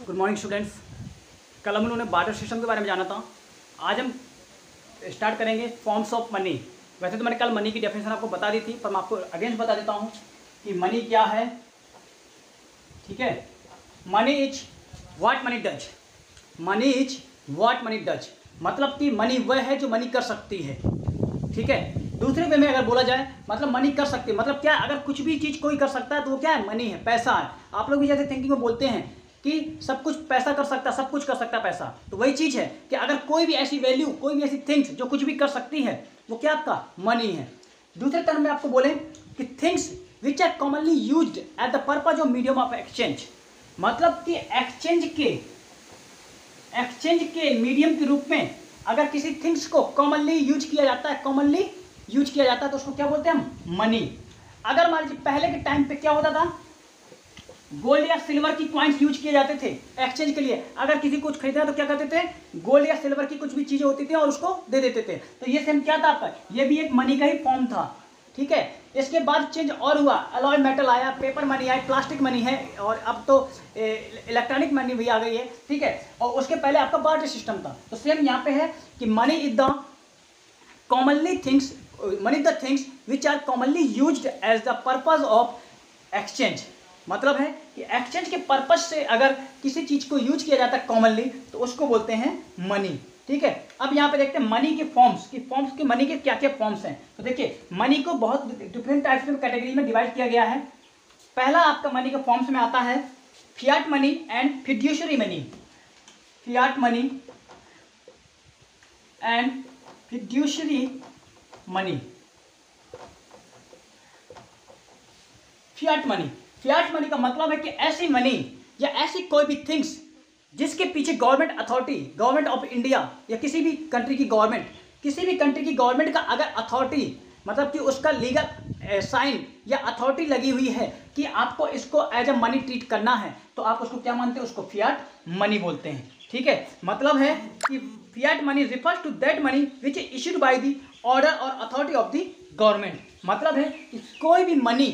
Good morning students. कल हम लोगों ने बार्टर सिस्टम के बारे में जाना था। आज हम स्टार्ट करेंगे फॉर्म्स ऑफ मनी। वैसे तो मैंने कल मनी की डेफिनेशन आपको बता दी थी, पर मैं आपको अगेन बता देता हूँ कि मनी क्या है। ठीक है, money is what money does. Money is what money does मतलब कि मनी वह है जो मनी कर सकती है। ठीक है, दूसरे वे में अगर बोला जाए मतलब मनी कर सकती है मतलब क्या, अगर कुछ भी चीज़ कोई कर सकता है तो वो क्या है, मनी है, पैसा है। आप लोग भी जैसे थिंकिंग में बोलते हैं कि सब कुछ पैसा कर सकता है, सब कुछ कर सकता है पैसा, तो वही चीज़ है कि अगर कोई भी ऐसी वैल्यू, कोई भी ऐसी थिंग्स जो कुछ भी कर सकती है वो क्या आपका मनी है। दूसरे टर्म में आपको बोले कि things which are commonly used at the purpose of medium of exchange मतलब कि एक्सचेंज के मीडियम के रूप में अगर किसी थिंग्स को कॉमनली यूज किया जाता है, तो उसको क्या बोलते हैं हम, मनी। अगर मान लीजिए पहले के टाइम पे क्या होता था, गोल्ड या सिल्वर की कॉइन्स यूज किए जाते थे एक्सचेंज के लिए। अगर किसी कुछ खरीदना तो क्या करते थे, गोल्ड या सिल्वर की कुछ भी चीजें होती थी और उसको दे देते थे। तो ये सेम क्या था आपका, ये भी एक मनी का ही फॉर्म था। ठीक है, इसके बाद चेंज और हुआ, अलॉय मेटल आया, पेपर मनी आया, प्लास्टिक मनी है और अब तो इलेक्ट्रॉनिक मनी भी आ गई है। ठीक है, और उसके पहले आपका बार्टर सिस्टम था। तो सेम यहाँ पे है कि money is the commonly things, money the things which are commonly used as the purpose of exchange मतलब है कि एक्सचेंज के पर्पज से अगर किसी चीज को यूज किया जाता है कॉमनली तो उसको बोलते हैं मनी। ठीक है, अब यहाँ पे देखते हैं मनी के फॉर्म्स की मनी के क्या क्या फॉर्म्स हैं। तो देखिए मनी को बहुत डिफरेंट टाइप्स में कैटेगरी में डिवाइड किया गया है। पहला आपका मनी के फॉर्म्स में आता है Fiat money and fiduciary money. Fiat money and fiduciary money. Fiat money का मतलब है कि ऐसी मनी या ऐसी कोई भी थिंग्स जिसके पीछे government authority, government of India या किसी भी कंट्री की गवर्नमेंट का अगर अथॉरिटी मतलब कि उसका लीगल साइन या अथॉरिटी लगी हुई है कि आपको इसको एज अ मनी ट्रीट करना है, तो आप उसको क्या मानते हैं, उसको फियाट मनी बोलते हैं। ठीक है, मतलब है कि fiat money refers to that money which is issued by the order और अथॉरिटी ऑफ द गवर्नमेंट। मतलब है कि कोई भी मनी,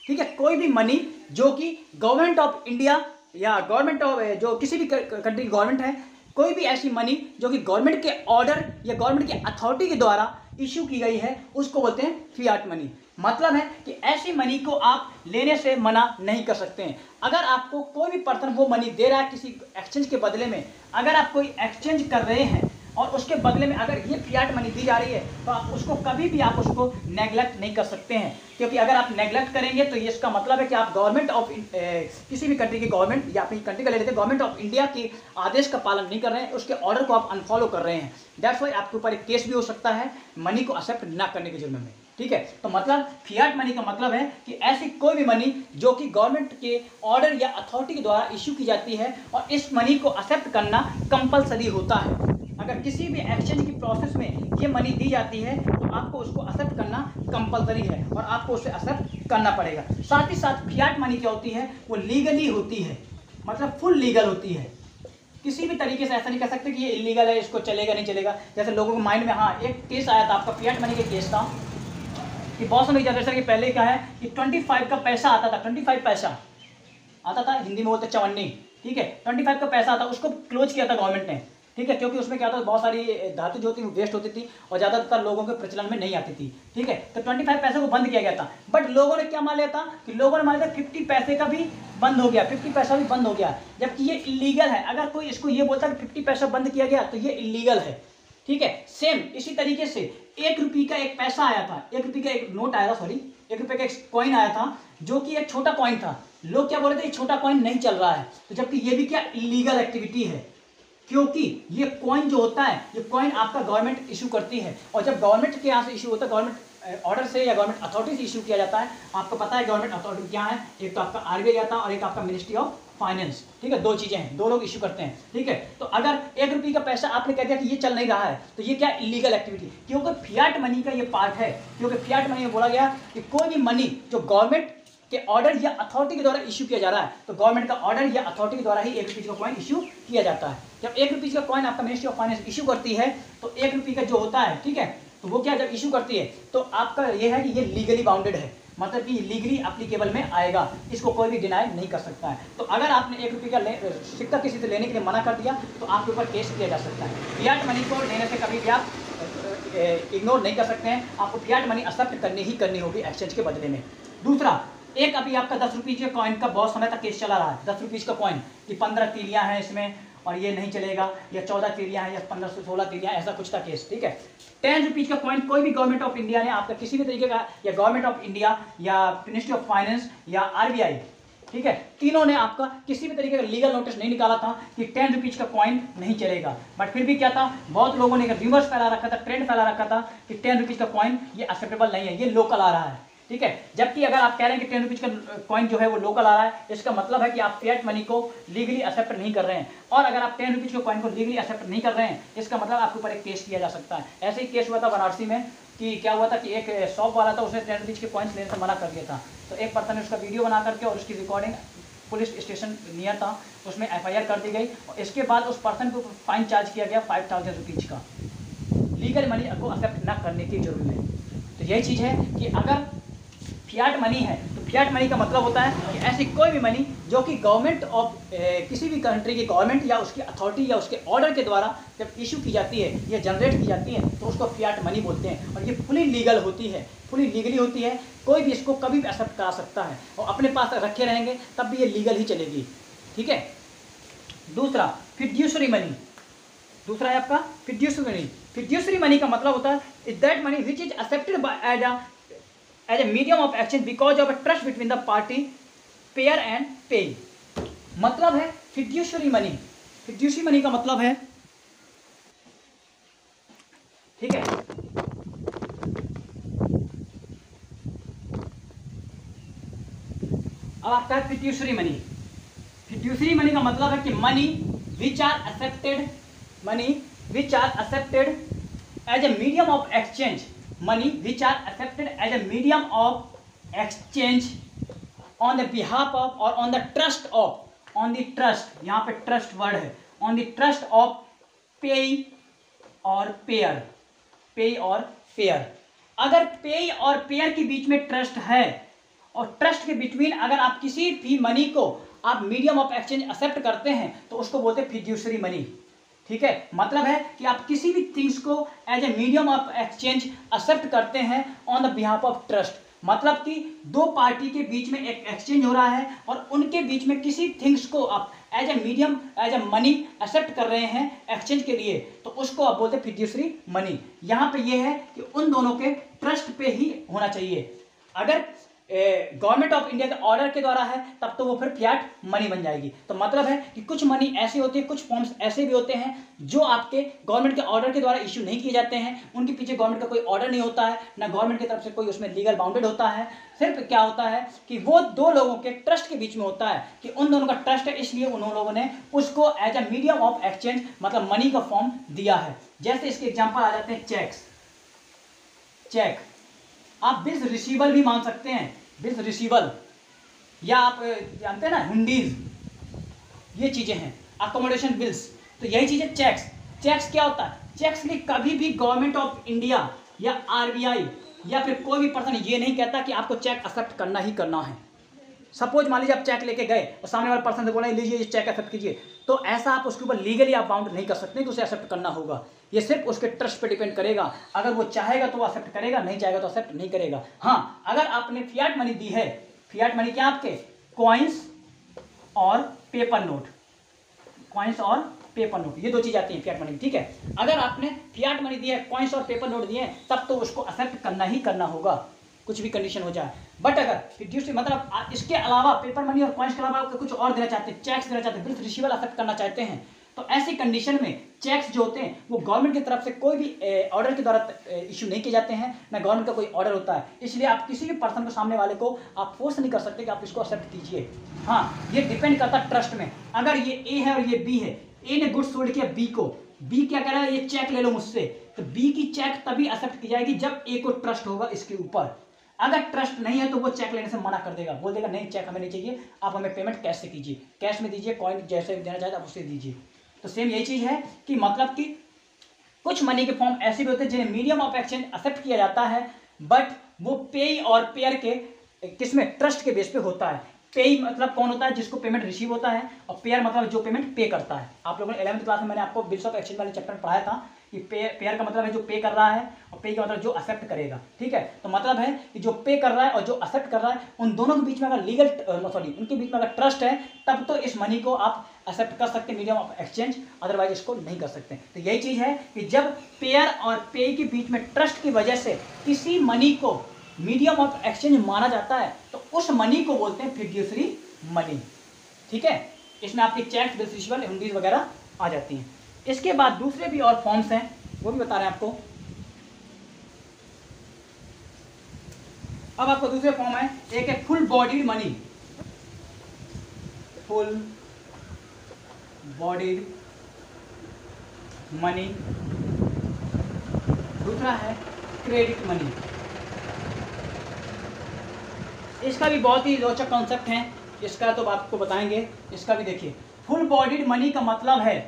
ठीक है, कोई भी मनी जो कि गवर्नमेंट ऑफ इंडिया या गवर्नमेंट ऑफ जो किसी भी कंट्री की गवर्नमेंट है, कोई भी ऐसी मनी जो कि गवर्नमेंट के ऑर्डर या गवर्नमेंट के अथॉरिटी के द्वारा इश्यू की गई है उसको बोलते हैं फियाट मनी। मतलब है कि ऐसी मनी को आप लेने से मना नहीं कर सकते हैं। अगर आपको कोई भी पर्सन वो मनी दे रहा है किसी एक्सचेंज के बदले में, अगर आप कोई एक्सचेंज कर रहे हैं और उसके बदले में अगर ये फियाट मनी दी जा रही है तो आप उसको कभी भी आप उसको नेगलेक्ट नहीं कर सकते हैं, क्योंकि अगर आप नेगलेक्ट करेंगे तो इसका मतलब है कि आप गवर्नमेंट ऑफ किसी भी कंट्री की गवर्नमेंट या अपनी कंट्री का ले लेते हैं, गवर्नमेंट ऑफ इंडिया के आदेश का पालन नहीं कर रहे हैं, उसके ऑर्डर को आप अनफॉलो कर रहे हैं। दैट्स वाई आपके ऊपर एक केस भी हो सकता है मनी को एक्सेप्ट ना करने के जुर्म में। ठीक है, तो मतलब फियाट मनी का मतलब है कि ऐसी कोई भी मनी जो कि गवर्नमेंट के ऑर्डर या अथॉरिटी के द्वारा इश्यू की जाती है और इस मनी को एक्सेप्ट करना कंपलसरी होता है। अगर किसी भी एक्सचेंज की प्रोसेस में ये मनी दी जाती है तो आपको उसको एक्सेप्ट करना कंपलसरी है और आपको उसे एक्सेप्ट करना पड़ेगा। साथ ही साथ फियाट मनी क्या होती है, वो लीगली होती है, मतलब फुल लीगल होती है। किसी भी तरीके से ऐसा नहीं कह सकते कि ये इलीगल है, इसको चलेगा नहीं चलेगा। जैसे लोगों के माइंड में हाँ एक केस आया था आपका फियाट मनी के केस था कि बहुत समय जनरेशन के पहले क्या है कि 25 का पैसा आता था, 25 पैसा आता था, हिंदी में बोलते चवन्नी। ठीक है, 25 का पैसा आता, उसको क्लोज किया था गवर्नमेंट ने। ठीक है, क्योंकि उसमें क्या था, बहुत सारी धातु जो थी वो वेस्ट होती थी और ज़्यादातर लोगों के प्रचलन में नहीं आती थी। ठीक है, तो 25 पैसे को बंद किया गया था। बट लोगों ने क्या मान लिया था कि लोगों ने मान लिया 50 पैसे का भी बंद हो गया, 50 पैसा भी बंद हो गया, जबकि ये इलीगल है। अगर कोई इसको ये बोलता है कि 50 पैसा बंद किया गया तो ये इलीगल है। ठीक है, सेम इसी तरीके से 1 रुपये का एक पैसा आया था, 1 रुपये का एक नोट आया था, सॉरी 1 रुपये का एक कॉइन आया था जो कि एक छोटा कॉइन था। लोग क्या बोल रहे थे, ये छोटा कॉइन नहीं चल रहा है, तो जबकि ये भी क्या इलीगल एक्टिविटी है, क्योंकि ये कॉइन जो होता है, ये कॉइन आपका गवर्नमेंट इशू करती है और जब गवर्नमेंट के यहाँ से इशू होता है, गवर्नमेंट ऑर्डर से या गवर्नमेंट अथॉरिटी से इशू किया जाता है। आपको पता है गवर्नमेंट अथॉरिटी क्या है, एक तो आपका आरबीआई आता है और एक आपका मिनिस्ट्री ऑफ फाइनेंस। ठीक है, दो चीजें हैं, दो लोग इशू करते हैं। ठीक है, तो अगर 1 रुपये का पैसा आपने कह दिया कि ये चल नहीं रहा है तो ये क्या इलीगल एक्टिविटी, क्योंकि फियाट मनी का ये पार्ट है। क्योंकि फियाट मनी में बोला गया कि कोई भी मनी जो गवर्नमेंट के ऑर्डर या अथॉरिटी के द्वारा इशू किया जा रहा है तो गवर्नमेंट का ऑर्डर या अथॉरिटी के द्वारा ही 1 रुपये का कॉइन इशू किया जाता है। जब 1 रुपये का कॉइन आपका मिनिस्ट्री ऑफ फाइनेंस इशू करती है तो 1 रुपये का जो होता है, ठीक है, तो वो क्या जब इशू करती है तो आपका ये है कि ये लीगली बाउंडेड है, मतलब कि लीगली एप्लीकेबल में आएगा, इसको कोई भी डिनाई नहीं कर सकता है। तो अगर आपने 1 रुपये का सिक्का किसी से लेने के लिए मना कर दिया तो आपके ऊपर केस किया जा सकता है। फियाट मनी को लेने से कभी भी आप इग्नोर नहीं कर सकते हैं, आपको फियाट मनी एक्सेप्ट करनी ही करनी होगी एक्सचेंज के बदले में। दूसरा, एक अभी आपका 10 रुपये के कॉइन का बहुत समय तक केस चला रहा है, 10 रुपये का कॉइन कि 15 तीलियाँ हैं इसमें और ये नहीं चलेगा, या 14 तीलियाँ हैं या 15 से 16 तीलियाँ, ऐसा कुछ था केस, ठीक है। 10 रुपीज़ का कॉइन कोई भी गवर्नमेंट ऑफ इंडिया ने आपका किसी भी तरीके का, या गवर्नमेंट ऑफ इंडिया या मिनिस्ट्री ऑफ फाइनेंस या RBI, ठीक है, तीनों ने आपका किसी भी तरीके का लीगल नोटिस नहीं निकाला था कि 10 रुपीज़ का कॉइन नहीं चलेगा। बट फिर भी क्या था, बहुत लोगों ने रिवर्स फैला रखा था, ट्रेंड फैला रखा था कि 10 रुपीज़ का कॉइन ये एक्सेप्टेबल नहीं है, ये लोकल आ रहा है, ठीक है। जबकि अगर आप कह रहे हैं कि 10 रुपीज़ का कॉइन जो है वो लोकल आ रहा है, इसका मतलब है कि आप फिएट मनी को लीगली एक्सेप्ट नहीं कर रहे हैं। और अगर आप 10 रुपीज़ के कॉइन को लीगली एक्सेप्ट नहीं कर रहे हैं, इसका मतलब आपके ऊपर एक केस किया जा सकता है। ऐसे ही केस हुआ था बनारसी में कि क्या हुआ था कि एक शॉप वाला था, उसने 10 रुपीज़ के कॉइन्स लेने से मना कर दिया था, तो एक पर्सन ने उसका वीडियो बना करके और उसकी रिकॉर्डिंग पुलिस स्टेशन नियर था, उसमें FIR कर दी गई और इसके बाद उस पर्सन को फाइन चार्ज किया गया 5000 रुपीज़ का, लीगल मनी को एक्सेप्ट ना करने की जरूरत है। तो यही चीज़ है कि अगर फियाट मनी है तो फियाट मनी का मतलब होता है कि ऐसी कोई भी मनी जो कि गवर्नमेंट ऑफ किसी भी कंट्री की गवर्नमेंट या उसकी अथॉरिटी या उसके ऑर्डर के द्वारा जब इशू की जाती है या जनरेट की जाती है तो उसको फियाट मनी बोलते हैं। और ये फुली लीगल होती है, फुली लीगली होती है, कोई भी इसको कभी भी एक्सेप्ट करा सकता है और अपने पास रखे रहेंगे तब भी ये लीगल ही चलेगी, ठीक है। दूसरा, फिड्यूसरी मनी, दूसरा है आपका फिड्यूसरी मनी। फिड्यूसरी मनी का मतलब होता है is that money which is accepted by as a medium of exchange because of a trust between the party payer and payee. मतलब है फिड्यूसरी मनी, फिड्यूसरी मनी का मतलब है, ठीक है, अब आपका है फिड्यूसरी मनी। फिड्यूसरी मनी का मतलब है कि money which are accepted, money which are accepted as a medium of exchange, money which are accepted as a medium of exchange on the behalf of और on the trust of, on the trust, यहाँ पे trust word है, on the trust of payee और pair, पेई और pair. अगर पेई और पेयर के बीच में ट्रस्ट है और ट्रस्ट के बिटवीन अगर आप किसी भी मनी को आप मीडियम ऑफ एक्सचेंज एक्सेप्ट करते हैं तो उसको बोलते हैं फिड्यूसरी मनी, ठीक है। मतलब है कि आप किसी भी थिंग्स को as a medium of exchange accept करते हैं on the behalf of trust, मतलब कि दो पार्टी के बीच में एक एक्सचेंज हो रहा है और उनके बीच में किसी थिंग्स को आप as a medium as a money accept कर रहे हैं एक्सचेंज के लिए, तो उसको आप बोलते हैं फिड्यूसरी मनी। यहाँ पे ये है कि उन दोनों के ट्रस्ट पे ही होना चाहिए। अगर गवर्नमेंट ऑफ इंडिया के ऑर्डर के द्वारा है तब तो वो फिर फियाट मनी बन जाएगी। तो मतलब है कि कुछ मनी ऐसे होती है, कुछ फॉर्म्स ऐसे भी होते हैं जो आपके गवर्नमेंट के ऑर्डर के द्वारा इश्यू नहीं किए जाते हैं, उनके पीछे गवर्नमेंट का कोई ऑर्डर नहीं होता है, ना गवर्नमेंट की तरफ से कोई उसमें लीगल बाउंडेड होता है। सिर्फ क्या होता है कि वो दो लोगों के ट्रस्ट के बीच में होता है कि उन दोनों का ट्रस्ट है, इसलिए उन लोगों ने उसको as a medium of exchange मतलब मनी का फॉर्म दिया है। जैसे इसके एग्जाम्पल आ जाते हैं चेक्स, चेक आप बिल्स रिसीवल भी मान सकते हैं, बिल्स रिसीवल, या आप जानते हैं ना हुंडीज, ये चीजें हैं, अकोमोडेशन बिल्स, तो यही चीजें चेक्स। चेक्स क्या होता है, चेक्स में कभी भी गवर्नमेंट ऑफ इंडिया या RBI या फिर कोई भी पर्सन ये नहीं कहता कि आपको चेक एक्सेप्ट करना ही करना है। सपोज मान लीजिए आप चेक लेके गए और सामने वाले पर्सन से बोला लीजिए ये चेक एक्सेप्ट कीजिए, तो ऐसा आप उसके ऊपर लीगली आप बाउंड नहीं कर सकते कि उसे एक्सेप्ट करना होगा। ये सिर्फ उसके ट्रस्ट पे डिपेंड करेगा, अगर वो चाहेगा तो वो एक्सेप्ट करेगा, नहीं चाहेगा तो एक्सेप्ट नहीं करेगा। हाँ, अगर आपने फियाट मनी दी है, फियाट मनी क्या आपके कॉइन्स और पेपर नोट, कॉइन्स और पेपर नोट, ये दो चीज आती है फियाट मनी, ठीक है। अगर आपने फियाट मनी दी है, कॉइन्स और पेपर नोट दिए, तब तो उसको एक्सेप्ट करना ही करना होगा, कुछ भी कंडीशन हो जाए। बट अगर फिड्यूसरी मतलब इसके अलावा पेपर मनी और कॉइन्स के अलावा आप कुछ और देना चाहते हैं, चेक्स देना चाहते हैं, बिल्स रिसीवल एक्सेप्ट करना चाहते हैं, तो ऐसी कंडीशन में चेक्स जो होते हैं वो गवर्नमेंट की तरफ से कोई भी ऑर्डर के द्वारा इशू नहीं किए जाते हैं, ना गवर्नमेंट का कोई ऑर्डर होता है, इसलिए आप किसी भी पर्सन को, सामने वाले को आप फोर्स नहीं कर सकते कि आप इसको एक्सेप्ट कीजिए। हाँ, ये डिपेंड करता है ट्रस्ट में। अगर ये ए है और ये बी है, ए ने गुड्स सोल्ड किया बी को, बी क्या कह रहा है ये चेक ले लो मुझसे, तो बी की चेक तभी एक्सेप्ट की जाएगी जब ए को ट्रस्ट होगा इसके ऊपर। अगर ट्रस्ट नहीं है तो वो चेक लेने से मना कर देगा, बोल देगा नहीं चेक हमें नहीं चाहिए, आप हमें पेमेंट कैश से कीजिए, कैश में दीजिए, कॉइन जैसे देना चाहते आप उससे दीजिए। तो सेम यही चीज़ है कि मतलब कि कुछ मनी के फॉर्म ऐसे भी होते हैं जिन्हें मीडियम ऑफ एक्सचेंज एक्सेप्ट किया जाता है, बट वो पेई और पेयर के किसमें ट्रस्ट के बेस पे होता है। पेई मतलब कौन होता है, जिसको पेमेंट रिसीव होता है, और पेयर मतलब जो पेमेंट पे करता है। आप लोगों ने 11वीं क्लास में मैंने आपको बिल्स ऑफ एक्सचेंज वाले चैप्टर में पढ़ाया था कि पेयर का मतलब है जो पे कर रहा है, और पे का मतलब जो एक्सेप्ट करेगा। ठीक है, तो मतलब है कि जो पे कर रहा है और जो एक्सेप्ट कर रहा है, उन दोनों के बीच में अगर उनके बीच में अगर ट्रस्ट है, तब तो इस मनी को आप एक्सेप्ट कर सकते हैं मीडियम ऑफ एक्सचेंज, अदरवाइज इसको नहीं कर सकते। तो यही चीज़ है कि जब पेयर और पे के बीच में ट्रस्ट की वजह से किसी मनी को मीडियम ऑफ एक्सचेंज माना जाता है, तो उस मनी को बोलते हैं फिड्यूसरी मनी। ठीक है, इसमें आपकी चेक, बिल्स रिसीवेबल, हुंडीज वगैरह आ जाती हैं। इसके बाद दूसरे भी और फॉर्म्स हैं, वो भी बता रहे हैं आपको। अब आपको दूसरे फॉर्म है, एक है full bodied money, full bodied money. दूसरा है क्रेडिट मनी। इसका भी बहुत ही रोचक कॉन्सेप्ट है, इसका तो आपको बताएंगे। इसका भी देखिए, फुल बॉडीड मनी का मतलब है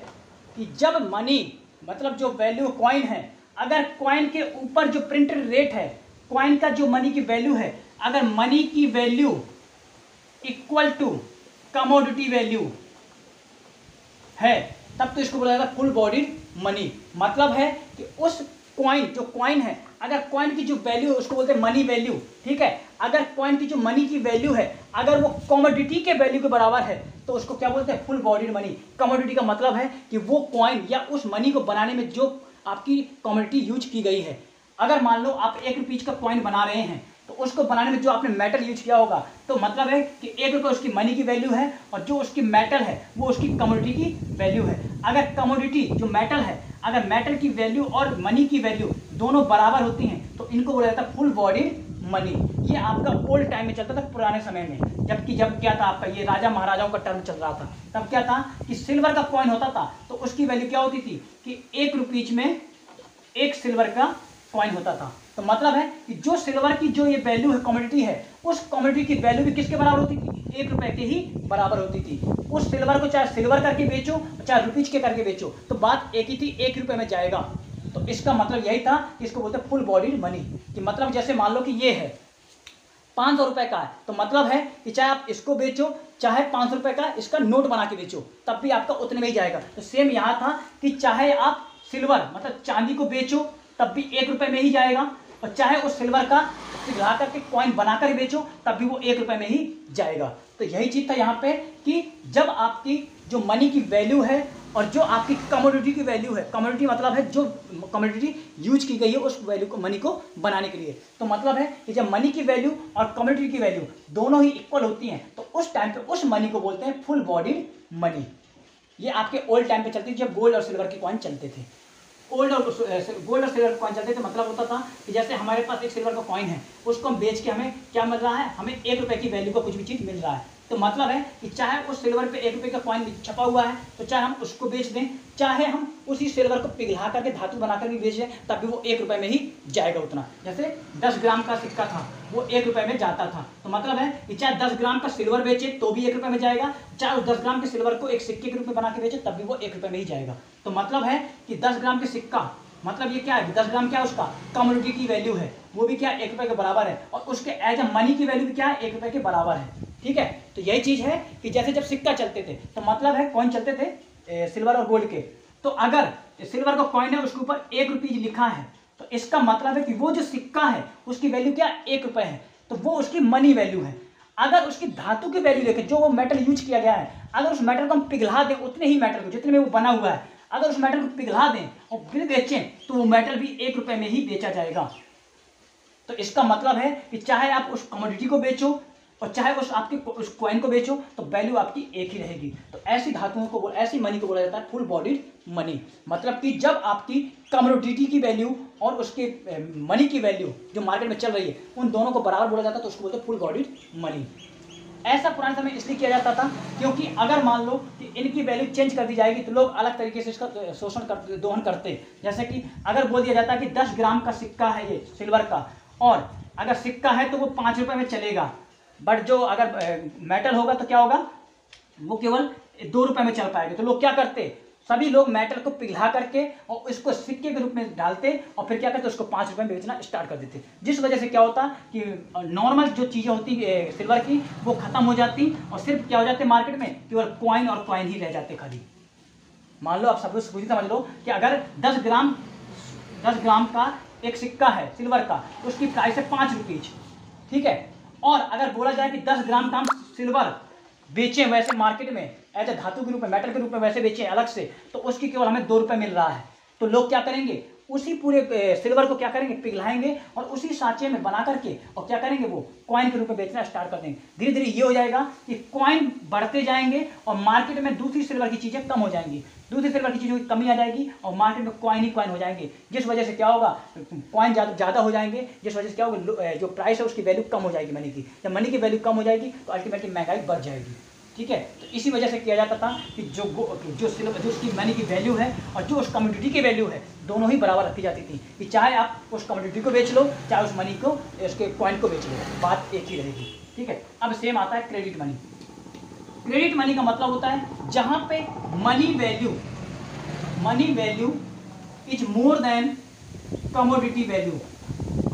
कि जब मनी मतलब जो वैल्यू कॉइन है, अगर कॉइन के ऊपर जो प्रिंटेड रेट है, कॉइन का जो मनी की वैल्यू है, अगर मनी की value equal to commodity value है, तब तो इसको बोला जाता है फुल बॉडीड मनी। मतलब है कि उस कॉइन, जो कॉइन है, अगर कॉइन की जो वैल्यू है उसको बोलते हैं मनी वैल्यू। ठीक है, अगर कॉइन की जो मनी की वैल्यू है, अगर वो कमोडिटी के वैल्यू के बराबर है, तो उसको क्या बोलते हैं, फुल बॉडीड मनी। कमोडिटी का मतलब है कि वो कॉइन या उस मनी को बनाने में जो आपकी कमोडिटी यूज की गई है। अगर मान लो आप 1 रुपीज का कॉइन बना रहे हैं, तो उसको बनाने में जो आपने मेटल यूज किया होगा, तो मतलब है कि 1 रुपये उसकी मनी की वैल्यू है, और जो उसकी मेटल है वो उसकी कमोडिटी की वैल्यू है। अगर कमोडिटी जो मेटल है, अगर मेटल की वैल्यू और मनी की वैल्यू दोनों बराबर होती हैं, तो इनको बोला जाता है फुल बॉडीड मनी। ये आपका ओल्ड टाइम में चलता था, पुराने समय में। जबकि जब क्या था आपका, ये राजा महाराजाओं का टर्म चल रहा था, तब क्या था कि सिल्वर का कॉइन होता था, तो उसकी वैल्यू क्या होती थी कि 1 रुपीज में 1 सिल्वर का कॉइन होता था। तो मतलब है कि जो सिल्वर की जो ये वैल्यू है, कमोडिटी है, उस कमोडिटी की वैल्यू भी किसके बराबर होती थी, 1 रुपए के ही बराबर होती थी। उस सिल्वर को चाहे सिल्वर करके बेचो, चाहे रुपीज के करके बेचो, तो बात एक ही थी, 1 रुपए में जाएगा। तो इसका मतलब यही था कि इसको बोलते हैं फुल बॉडीड मनी। कि मतलब जैसे मान लो कि ये है 500 रुपए का है, तो मतलब है कि चाहे आप इसको बेचो, चाहे 500 रुपए का इसका नोट बना के बेचो, तब भी आपका उतने में ही जाएगा। तो सेम यहाँ था कि चाहे आप सिल्वर मतलब चांदी को बेचो, तब भी 1 रुपए में ही जाएगा, और चाहे उस सिल्वर का पिघला करके कॉइन बनाकर ही बेचो, तब भी वो 1 रुपए में ही जाएगा। तो यही चीज था यहाँ पे कि जब आपकी जो मनी की वैल्यू है और जो आपकी कमोडिटी की वैल्यू है, कमोडिटी मतलब है जो कमोडिटी यूज की गई है उस वैल्यू को, मनी को बनाने के लिए। तो मतलब है कि जब मनी की वैल्यू और कमोडिटी की वैल्यू दोनों ही इक्वल होती हैं, तो उस टाइम पे उस मनी को बोलते हैं फुल बॉडीड मनी। ये आपके ओल्ड टाइम पे चलती थी, जब गोल्ड और सिल्वर के कॉइन चलते थे। गोल्ड और सिल्वर कॉइन चलते थे, मतलब होता था कि जैसे हमारे पास एक सिल्वर का कॉइन है, उसको हम बेच के हमें क्या मिल रहा है, हमें 1 रुपए की वैल्यू का कुछ भी चीज़ मिल रहा है। तो मतलब है कि चाहे उस सिल्वर पे 1 रुपए का कॉइन छपा हुआ है, तो चाहे हम उसको बेच दें, चाहे हम उसी सिल्वर को पिघला करके धातु बनाकर भी बेच दें, तब भी वो 1 रुपए में ही जाएगा उतना। जैसे 10 ग्राम का सिक्का था, वो 1 रुपए में जाता था। तो मतलब है कि चाहे 10 ग्राम का सिल्वर बेचे तो भी 1 रुपए में जाएगा, चाहे उस 10 ग्राम के सिल्वर को एक सिक्के के रूप में बना के बेचे, तब भी वो 1 रुपए में ही जाएगा। तो मतलब है कि 10 ग्राम के सिक्का, मतलब ये क्या है, 10 ग्राम क्या है, उसका कमोडिटी की वैल्यू है, वो भी क्या 1 रुपए के बराबर है, और उसके एज अ मनी की वैल्यू भी क्या है, 1 रुपए के बराबर है। ठीक है, तो यही चीज है कि जैसे जब सिक्का चलते थे, तो मतलब है कॉइन चलते थे सिल्वर और गोल्ड के, तो अगर सिल्वर का कॉइन है उसके ऊपर 1 रुपीज लिखा है, तो इसका मतलब है कि वो जो सिक्का है उसकी वैल्यू क्या 1 रुपए है, तो वो उसकी मनी वैल्यू है। अगर उसकी धातु की वैल्यू देखें, जो वो मेटल यूज किया गया है, अगर उस मेटल को हम पिघला दें, उतने ही मेटल को जितने में वो बना हुआ है, अगर उस मेटल को पिघला दें और फिर बेचें, तो वो मेटल भी 1 रुपए में ही बेचा जाएगा। तो इसका मतलब है कि चाहे आप उस कमोडिटी को बेचो और चाहे उस कॉइन को बेचो, तो वैल्यू आपकी एक ही रहेगी। तो ऐसी धातुओं को, ऐसी मनी को बोला जाता है फुल बॉडीड मनी। मतलब कि जब आपकी कमोडिटी की वैल्यू और उसके मनी की वैल्यू जो मार्केट में चल रही है, उन दोनों को बराबर बोला जाता है, तो उसको बोलते हैं फुल बॉडीड मनी। ऐसा पुराने समय इसलिए किया जाता था क्योंकि अगर मान लो कि इनकी वैल्यू चेंज कर दी जाएगी, तो लोग अलग तरीके से इसका दोहन करते। जैसे कि अगर बोल दिया जाता है कि 10 ग्राम का सिक्का है ये सिल्वर का, और अगर सिक्का है तो वो 5 रुपये में चलेगा, बट जो अगर मेटल होगा तो क्या होगा, वो केवल 2 रुपये में चल पाएगा। तो लोग क्या करते, सभी लोग मेटल को पिघला करके और इसको सिक्के के रूप में डालते और फिर क्या करते, उसको 5 रुपये में बेचना स्टार्ट कर देते, जिस वजह से क्या होता कि नॉर्मल जो चीज़ें होती सिल्वर की वो खत्म हो जाती और सिर्फ क्या हो जाते मार्केट में, केवल कॉइन और कॉइन ही रह जाते खाली। मान लो आप सब कुछ समझ लो कि अगर 10 ग्राम का एक सिक्का है सिल्वर का, तो उसकी प्राइस है 5 रुपीज, ठीक है। और अगर बोला जाए कि 10 ग्राम का हम सिल्वर बेचें वैसे मार्केट में एज ए धातु के रूप में, मेटल के रूप में वैसे बेचें अलग से, तो उसकी केवल हमें 2 रुपये मिल रहा है। तो लोग क्या करेंगे, उसी पूरे सिल्वर को क्या करेंगे, पिघलाएंगे और उसी सांचे में बना करके और क्या करेंगे, वो कॉइन के रूप में बेचना स्टार्ट कर देंगे। धीरे धीरे ये हो जाएगा कि कॉइन बढ़ते जाएंगे और मार्केट में दूसरी सिल्वर की चीज़ें कम हो जाएंगी, दूसरी सिल्वर की चीज़ों की कमी आ जाएगी और मार्केट में कॉइन ही कॉइन हो जाएंगे, जिस वजह से क्या होगा, कॉइन ज़्यादा हो जाएंगे, जिस वजह से क्या होगा, जो प्राइस है उसकी वैल्यू कम हो जाएगी मनी की। जब मनी की वैल्यू कम हो जाएगी तो अल्टीमेटली महंगाई बढ़ जाएगी, ठीक है। तो इसी वजह से किया जाता था कि जो सिल्वर, जो उसकी मनी की वैल्यू है और जो उस कमोडिटी की वैल्यू है, दोनों ही बराबर रखी जाती थी कि चाहे आप उस कमोडिटी को बेच लो, चाहे उस मनी को, उसके कॉइन को बेच लो, बात एक ही रहेगी, ठीक है। अब सेम आता है क्रेडिट मनी। क्रेडिट मनी का मतलब होता है जहां पे money value is more than commodity value,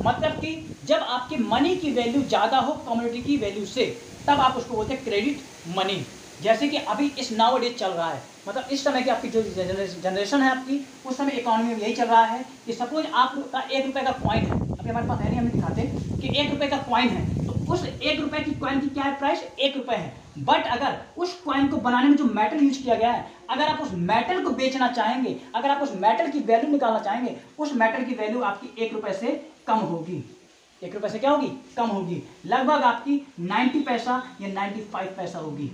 मतलब कि जब आपकी मनी की वैल्यू ज़्यादा हो कमोडिटी की वैल्यू से, तब आप उसको बोलते हैं क्रेडिट मनी। जैसे कि अभी इस नाउ डेज चल रहा है, मतलब इस समय की आपकी जो जनरेशन है आपकी, उस समय इकोनॉमी में यही चल रहा है कि सपोज आपका 1 रुपये का कॉइन है, अभी हमारे पास है नहीं, हम दिखाते कि 1 रुपये का कॉइन है, तो उस 1 रुपये की कॉइन की क्या है प्राइस, 1 रुपये है। बट अगर उस कॉइन को बनाने में जो मेटल यूज किया गया है, अगर आप उस मेटल को बेचना चाहेंगे, अगर आप उस मेटल की वैल्यू निकालना चाहेंगे, उस मेटल की वैल्यू आपकी 1 रुपये से कम होगी। 1 रुपये से क्या होगी, कम होगी, लगभग आपकी 90 पैसा या 95 पैसा होगी,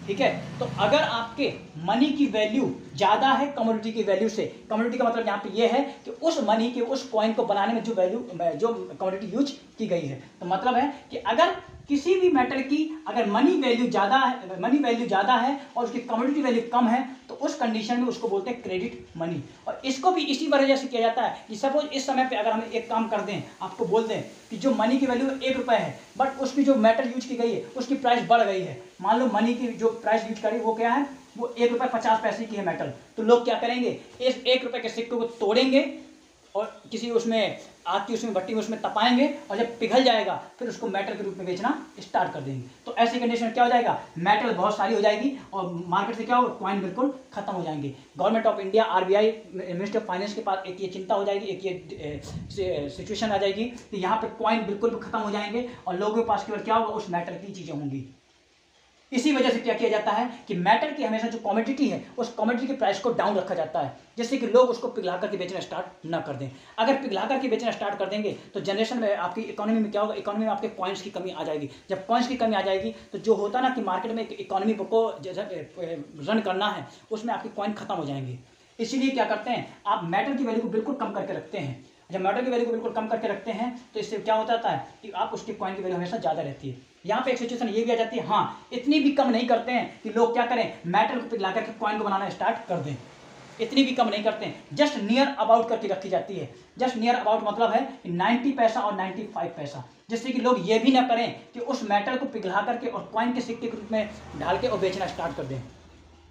ठीक है। तो अगर आपके मनी की वैल्यू ज़्यादा है कमोडिटी की वैल्यू से, कमोडिटी का मतलब यहाँ पे ये है कि उस मनी के, उस कॉइन को बनाने में जो कमोडिटी यूज की गई है, तो मतलब है कि अगर किसी भी मेटल की अगर मनी वैल्यू ज़्यादा है और उसकी कमोडिटी वैल्यू कम है, तो उस कंडीशन में उसको बोलते हैं क्रेडिट मनी। और इसको भी इसी वजह से किया जाता है कि सपोज इस समय पे अगर हम एक काम कर दें, आपको बोल दें कि जो मनी की वैल्यू 1 रुपये है, बट उसकी जो मेटल यूज की गई है उसकी प्राइस बढ़ गई है। मान लो मनी की जो प्राइस यूज करी वो क्या है, वो 1 रुपये 50 पैसे की है मेटल, तो लोग क्या करेंगे, इस 1 रुपये के सिक्के को तोड़ेंगे और किसी उसमें आग की उसमें भट्टी में उसमें तपाएंगे और जब पिघल जाएगा फिर उसको मेटल के रूप में बेचना स्टार्ट कर देंगे। तो ऐसी कंडीशन में क्या हो जाएगा, मेटल बहुत सारी हो जाएगी और मार्केट से क्या होगा, कॉइन बिल्कुल खत्म हो जाएंगे। Government of India, RBI, ministry of finance के पास एक ये चिंता हो जाएगी, एक ये सिचुएशन आ जाएगी कि यहाँ पर कॉइन बिल्कुल खत्म हो जाएंगे और लोगों के पास केवल क्या होगा, उस मेटल की चीज़ें होंगी। इसी वजह से क्या किया जाता है कि मेटल की हमेशा जो कमोडिटी है, उस कमोडिटी की प्राइस को डाउन रखा जाता है, जिससे कि लोग उसको पिघला करके बेचना स्टार्ट ना कर दें। अगर पिघला करके बेचना स्टार्ट कर देंगे तो जनरेशन में आपकी इकोनॉमी में क्या होगा, इकोनॉमी में आपके कॉइन्स की कमी आ जाएगी। जब कॉइन्स की कमी आ जाएगी तो जो होता ना कि मार्केट में एक इकोनॉमी को रन करना है, उसमें आपकी कॉइन खत्म हो जाएंगी। इसीलिए क्या करते हैं, आप मेटल की वैल्यू को बिल्कुल कम करके रखते हैं। जब मेटल की वैल्यू को बिल्कुल कम करके रखते हैं तो इससे क्या होता है कि आप उसकी कॉइन की वैल्यू हमेशा ज़्यादा रहती है। यहाँ पे एक सिचुएशन ये भी आ जाती है, हाँ इतनी भी कम नहीं करते हैं कि लोग क्या करें, मेटल को पिघला करके कॉइन को बनाना स्टार्ट कर दें, इतनी भी कम नहीं करते हैं, जस्ट नियर अबाउट करके रखी जाती है। जस्ट नियर अबाउट मतलब है कि 90 पैसा और 95 पैसा, जिससे कि लोग ये भी ना करें कि उस मेटल को पिघला करके और कॉइन के सिक्के के रूप में ढाल के और बेचना स्टार्ट कर दें,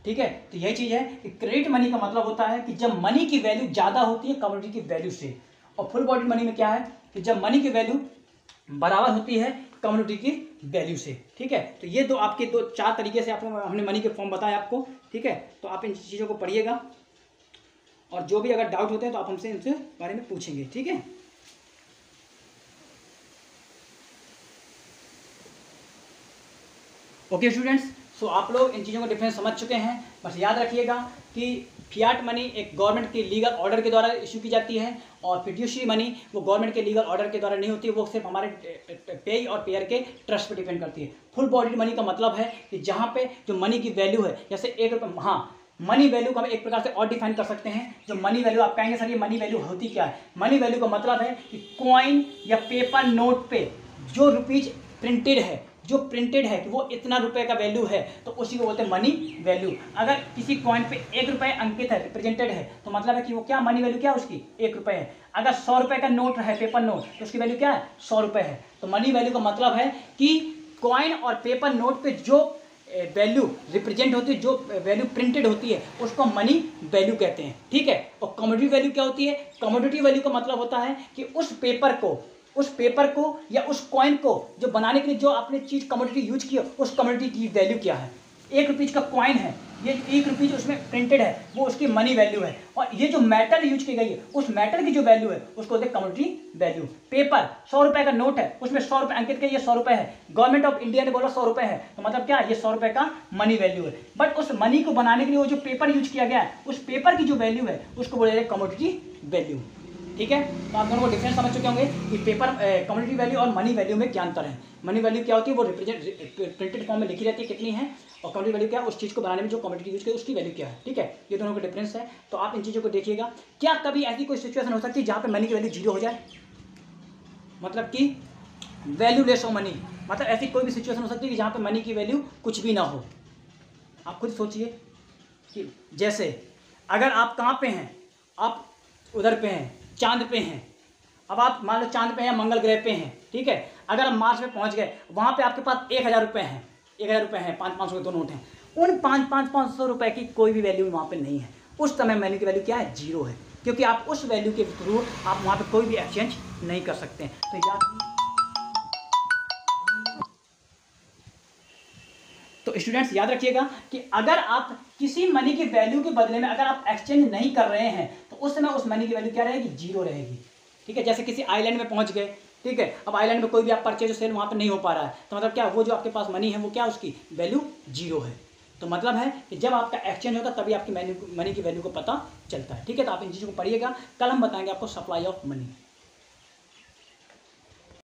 ठीक है। तो यही चीज़ है कि क्रेडिट मनी का मतलब होता है कि जब मनी की वैल्यू ज़्यादा होती है कमोडिटी की वैल्यू से, और फुल बॉडी मनी में क्या है कि जब मनी की वैल्यू बराबर होती है कमोडिटी की वैल्यू से, ठीक है। तो ये दो आपके 4 तरीके से आपको हमने मनी के फॉर्म बताए आपको, ठीक है। तो आप इन चीज़ों को पढ़िएगा और जो भी अगर डाउट होते हैं तो आप हमसे इनसे बारे में पूछेंगे, ठीक है। ओके स्टूडेंट्स, सो आप लोग इन चीज़ों का डिफरेंस समझ चुके हैं। बस याद रखिएगा कि फियाट मनी एक गवर्नमेंट के लीगल ऑर्डर के द्वारा इशू की जाती है और फिड्यूशियरी मनी वो गवर्नमेंट के लीगल ऑर्डर के द्वारा नहीं होती है, वो सिर्फ हमारे पे और पेयर के ट्रस्ट पे डिपेंड करती है। फुल बॉडी मनी का मतलब है कि जहाँ पे जो मनी की वैल्यू है, जैसे 1 रुपये, हाँ मनी वैल्यू को हम एक प्रकार से और डिफाइन कर सकते हैं। जो मनी वैल्यू, आप कहेंगे सर ये मनी वैल्यू होती क्या है, मनी वैल्यू का मतलब है कि कॉइन या पेपर नोट पे जो रुपीज प्रिंटेड है, जो प्रिंटेड है कि वो इतना रुपए का वैल्यू है तो उसी को बोलते हैं मनी वैल्यू। अगर किसी कॉइन पे 1 रुपये अंकित है, रिप्रेजेंटेड है, तो मतलब है कि वो क्या मनी वैल्यू क्या उसकी 1 रुपये है। अगर 100 रुपये का नोट है, पेपर नोट, तो उसकी वैल्यू क्या है 100 रुपये है। तो मनी वैल्यू का मतलब है कि कॉइन और पेपर नोट पे जो वैल्यू रिप्रेजेंट होती है, जो वैल्यू प्रिंटेड होती है, उसको मनी वैल्यू कहते हैं, ठीक है। और कमोडिटी वैल्यू क्या होती है? कमोडिटी वैल्यू का मतलब होता है कि उस पेपर को या उस कॉइन को जो बनाने के लिए जो आपने चीज कमोडिटी यूज की, उस कमोडिटी की वैल्यू क्या है। 1 रुपीज का कॉइन है, ये 1 रुपीज उसमें प्रिंटेड है, वो उसकी मनी वैल्यू है। और ये जो मेटल यूज की गई है, उस मेटल की जो वैल्यू है उसको बोलते हैं कमोडिटी वैल्यू। पेपर 100 रुपए का नोट है, उसमें 100 रुपए अंकित किया, ये 100 रुपए है। गवर्नमेंट ऑफ इंडिया ने बोला 100 रुपए है, तो मतलब क्या, ये 100 रुपए का मनी वैल्यू है। बट उस मनी को बनाने के लिए वो जो पेपर यूज किया गया है, उस पेपर की जो वैल्यू है उसको बोले कमोडिटी वैल्यू, ठीक है। तो आप दोनों को डिफरेंस समझ चुके होंगे कि पेपर कमोडिटी वैल्यू और मनी वैल्यू में क्या अंतर है। मनी वैल्यू क्या होती है, वो प्रिंटेड फॉर्म में लिखी रहती है कितनी है, और कमोडिटी वैल्यू क्या है, उस चीज़ को बनाने में जो कमोडिटी यूज की उसकी वैल्यू क्या है, ठीक है। ये दोनों का डिफरेंस है। तो आप इन चीज़ों को देखिएगा। क्या कभी ऐसी कोई सिचुएशन हो सकती है जहाँ पे मनी की वैल्यू 0 हो जाए, मतलब कि वैल्यू लेस हो मनी, मतलब ऐसी कोई भी सिचुएशन हो सकती है कि जहाँ पे मनी की वैल्यू कुछ भी ना हो। आप खुद सोचिए कि जैसे अगर आप कहाँ पे हैं, आप उधर पे हैं, चांद पे हैं। अब आप मान लो चांद पे हैं, मंगल ग्रह पे हैं, ठीक है। अगर आप मार्स पे पहुंच गए, वहां पे आपके पास 1000 रुपये हैं, 1000 रुपये हैं, 500 के 2 नोट हैं। उन 500 रुपये की कोई भी वैल्यू वहां पे नहीं है। उस समय मनी की वैल्यू क्या है, 0 है, क्योंकि आप उस वैल्यू के थ्रू आप वहां पे कोई भी एक्सचेंज नहीं कर सकते हैं। तो स्टूडेंट्स याद रखिएगा कि अगर आप किसी मनी की वैल्यू के बदले में अगर आप एक्सचेंज नहीं कर रहे हैं, तो उस समय उस मनी की वैल्यू क्या रहेगी, 0 रहेगी, ठीक है। जैसे किसी आइलैंड में पहुंच गए, ठीक है। अब आइलैंड में कोई भी आप परचेज सेल वहां पर नहीं हो पा रहा है, तो मतलब क्या, वो जो आपके पास मनी है वो क्या, उसकी वैल्यू 0 है। तो मतलब है कि जब आपका एक्सचेंज होता है तभी आपकी मनी की वैल्यू को पता चलता है, ठीक है। तो आप इन चीज़ों को पढ़िएगा। कल हम बताएंगे आपको सप्लाई ऑफ मनी।